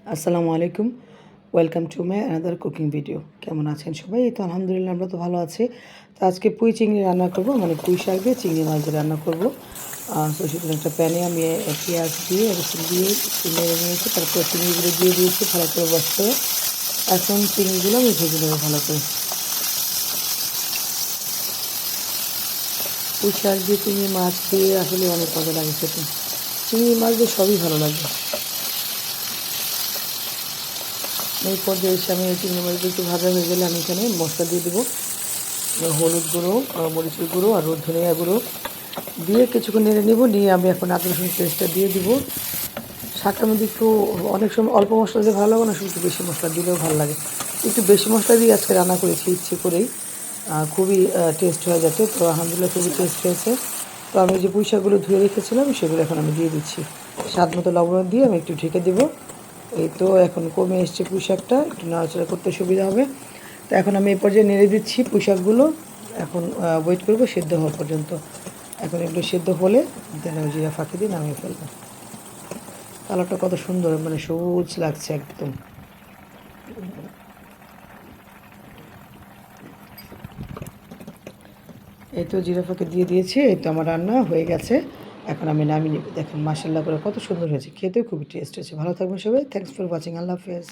আসসালামু আলাইকুম। Welcome to my another cooking video. কেমন আছেন সবাই? এই তো আলহামদুলিল্লাহ আমরা তো ভালো আছি। তো আজকে পুঁই চিংড়ি রান্না করব, মানে পুঁই শাক দিয়ে চিংড়ি মাছ দিয়ে রান্না করব। তো সেজন্য একটা প্যানে আমি পেঁয়াজ দিয়ে রসুন দিয়ে একটু নেড়ে নিয়েছি, তারপর চিংড়িগুলো দিয়ে দিয়েছি ভালো করে ওয়াশ করে। এখন চিংড়িগুলো আমি ভেজে নেবো ভালো করে। পুঁই শাক দিয়ে চিংড়ি মাছ দিয়ে আসলে অনেক মজা লাগে খেতে। চিংড়ি মাছ দিয়ে সবই ভালো লাগে। এই পর্যায়ে এসে আমি চিংড়ি মাছগুলো একটু ভাজা হয়ে গেলে আমি এখানে মশলা দিয়ে দেবো। হলুদ গুঁড়ো, মরিচের গুঁড়ো আর ধনিয়া গুঁড়ো দিয়ে কিছুক্ষণ নেড়ে নেব। নিয়ে আমি এখন আদা রসুন পেস্টটা দিয়ে দিব। শাকের মধ্যে একটু অনেক সময় অল্প মশলা দিয়ে ভালো লাগে না, একটু বেশি মশলা দিলেও ভালো লাগে। একটু বেশি মশলা দিয়ে আজকে রান্না করেছি ইচ্ছে করেই, খুবই টেস্ট হয়ে যাচ্ছে। তো আলহামদুলিল্লাহ খুবই টেস্ট হয়েছে। তো আমি যে পুঁই শাকগুলো ধুয়ে রেখেছিলাম সেগুলো এখন আমি দিয়ে দিচ্ছি। স্বাদ মতো লবণ দিয়ে আমি একটু ঢেকে দেবো। এই তো এখন কমে এসছে পুঁই শাকটা, একটু নাড়াচাড়া করতে সুবিধা হবে। তো এখন আমি এই পর্যায়ে নেড়ে দিচ্ছি পুঁই শাকগুলো। এখন ওয়েট করবো সেদ্ধ হওয়া পর্যন্ত। এখন এগুলো সেদ্ধ হলে দেন আমি জিরা ফাঁকি দিয়ে নামিয়ে ফেলবো। কালারটা কত সুন্দর, মানে সবুজ লাগছে একদম। এই তো জিরা ফাঁকি দিয়ে দিয়েছি। এই তো আমার রান্না হয়ে গেছে। এখন আমি নামিয়ে নেব। দেখেন মাশাআল্লাহ করে কত সুন্দর হয়েছে, খেতেও খুবই টেস্ট হয়েছে। ভালো থাকবেন সবাই। Thanks for watching. আল্লাহ হাফেজ।